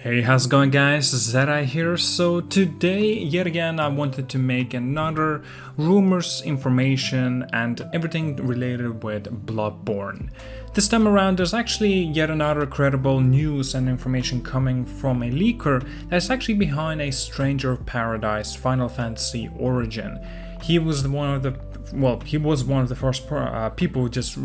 Hey, how's it going, guys? ZedEye here. So today, yet again, I wanted to make another rumors, information, and everything related with Bloodborne. This time around, there's actually yet another credible news and information coming from a leaker that's actually behind a Stranger of Paradise Final Fantasy Origin. He was one of the first people just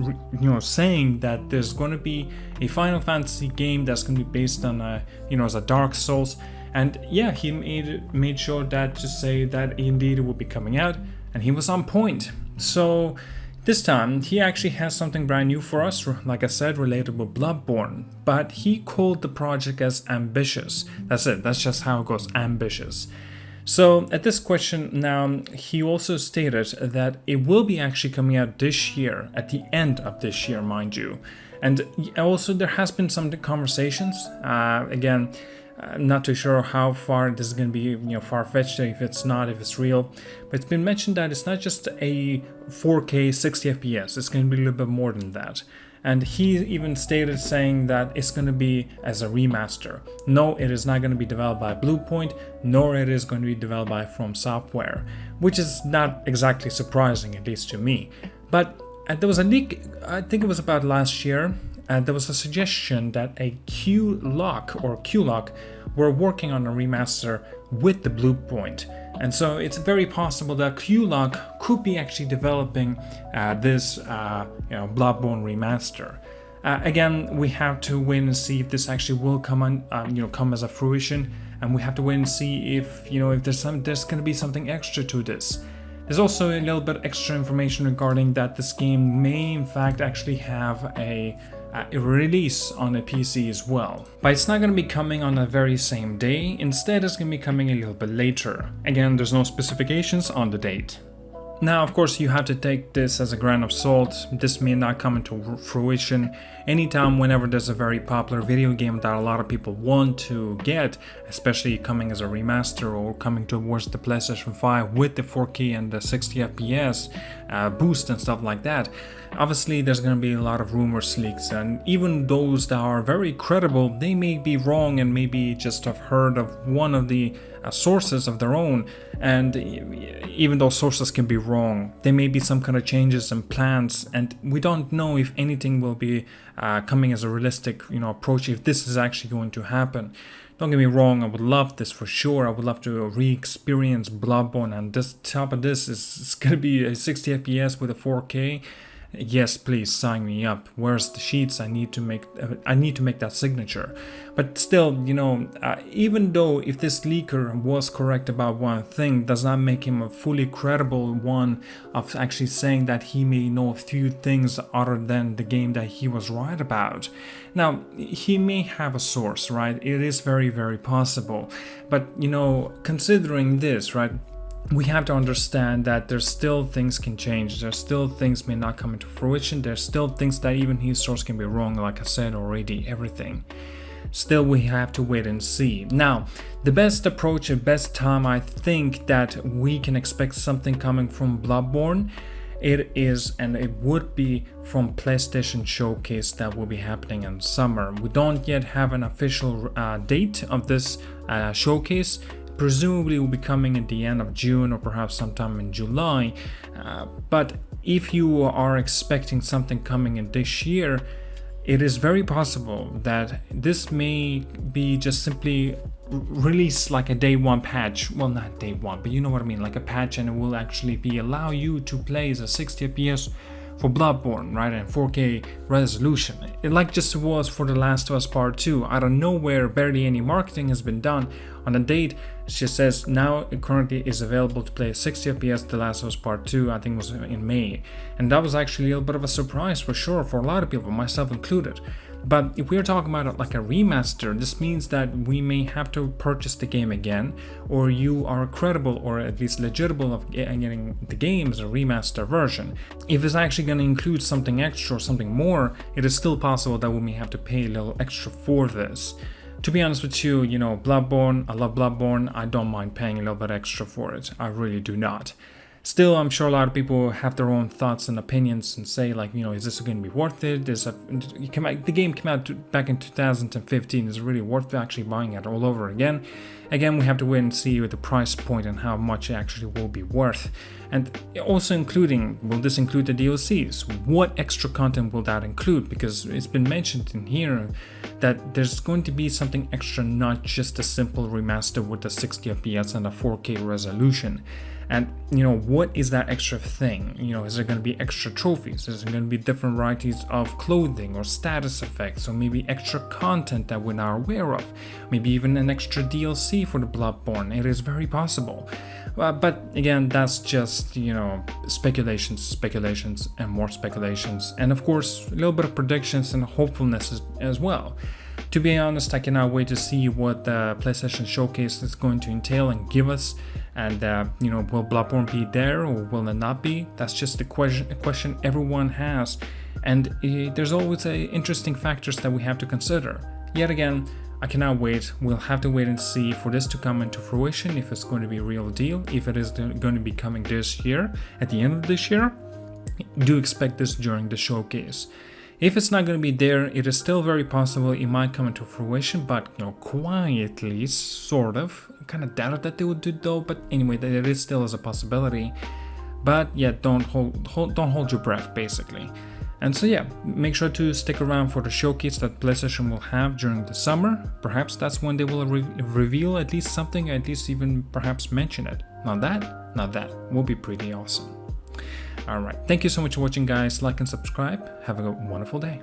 saying that there's going to be a Final Fantasy game that's going to be based on as a Dark Souls, and yeah, he made sure that to say that indeed it will be coming out, and he was on point. So this time he actually has something brand new for us, like I said, related with Bloodborne, but he called the project as ambitious. That's it, that's just how it goes, ambitious. So at this question now, he also stated that it will be actually coming out this year, at the end of this year, mind you. And also there has been some conversations, again, I'm not too sure how far this is going to be, far-fetched, if it's real, but it's been mentioned that it's not just a 4K 60 FPS, it's going to be a little bit more than that. And he even stated saying that it's going to be as a remaster. No, it is not going to be developed by Bluepoint, nor it is going to be developed by From Software, which is not exactly surprising, at least to me. But there was a leak, I think it was about last year, and there was a suggestion that a Q-Lock were working on a remaster with the Bluepoint. And so it's very possible that Q-Lock could be actually developing this Bloodborne Remaster. Again, we have to wait and see if this actually will come as a fruition, and we have to wait and see if there's going to be something extra to this. There's also a little bit extra information regarding that this game may in fact actually have a release on a PC as well. But it's not going to be coming on the very same day, instead it's going to be coming a little bit later. Again, there's no specifications on the date. Now, of course, you have to take this as a grain of salt. This may not come into fruition anytime whenever there's a very popular video game that a lot of people want to get, especially coming as a remaster or coming towards the PlayStation 5 with the 4K and the 60 FPS boost and stuff like that. Obviously, there's going to be a lot of rumors, leaks, and even those that are very credible, they may be wrong and maybe just have heard of one of the sources of their own. And even though sources can be wrong, there may be some kind of changes and plans, and we don't know if anything will be coming as a realistic approach, if this is actually going to happen. Don't get me wrong, I would love this for sure. I would love to re-experience Bloodborne, and this top of this is going to be a 60 FPS with a 4K. Yes, please sign me up. Where's the sheets? I need to make that signature. But still, even though if this leaker was correct about one thing, does not make him a fully credible one of actually saying that he may know a few things other than the game that he was right about. Now, he may have a source, right? It is very, very possible. But, considering this, right? We have to understand that there's still things can change, there's still things may not come into fruition, there's still things that even his source can be wrong, like I said already, everything. Still, we have to wait and see. Now, the best approach and best time I think that we can expect something coming from Bloodborne, it is, and it would be from PlayStation Showcase that will be happening in summer. We don't yet have an official date of this showcase. Presumably will be coming at the end of June or perhaps sometime in July, but if you are expecting something coming in this year, it is very possible that this may be just simply release like a day one patch. Well, not day one, but you know what I mean, like a patch, and it will actually allow you to play as a 60 FPS for Bloodborne, right, and 4K resolution. It like just was for The Last of Us Part 2. Out of nowhere, barely any marketing has been done. On the date, it just says now it currently is available to play 60 FPS The Last of Us Part 2, I think it was in May. And that was actually a little bit of a surprise for sure for a lot of people, myself included. But if we're talking about like a remaster, this means that we may have to purchase the game again, or you are credible or at least legitimate of getting the game as a remaster version. If it's actually going to include something extra or something more, it is still possible that we may have to pay a little extra for this. To be honest with you, Bloodborne, I love Bloodborne, I don't mind paying a little bit extra for it, I really do not. Still, I'm sure a lot of people have their own thoughts and opinions and say, like, you know, is this going to be worth it? The game came out back in 2015. Is it really worth actually buying it all over again? Again, we have to wait and see with the price point and how much it actually will be worth. And also including, will this include the DLCs? What extra content will that include? Because it's been mentioned in here that there's going to be something extra, not just a simple remaster with a 60 FPS and a 4K resolution. And, you know, what is that extra thing? You know, is there going to be extra trophies? Is there going to be different varieties of clothing or status effects, or maybe extra content that we're not aware of? Maybe even an extra DLC for the Bloodborne. It is very possible. But again, that's just, you know, speculations, and more speculations. And of course, a little bit of predictions and hopefulness as well. To be honest, I cannot wait to see what the PlayStation Showcase is going to entail and give us. And, you know, will Bloodborne be there or will it not be? That's just a question everyone has. And there's always interesting factors that we have to consider. Yet again, I cannot wait. We'll have to wait and see for this to come into fruition, if it's going to be a real deal, if it is going to be coming this year, at the end of this year. Do expect this during the showcase. If it's not going to be there, it is still very possible it might come into fruition, but, you know, quietly, sort of. I kind of doubt that they would do though, but anyway, it is still as a possibility. But yeah, don't hold your breath, basically. And so yeah, make sure to stick around for the showcase that PlayStation will have during the summer. Perhaps that's when they will reveal at least something, at least even perhaps mention it. Not that will be pretty awesome. Alright, thank you so much for watching, guys. Like and subscribe. Have a wonderful day.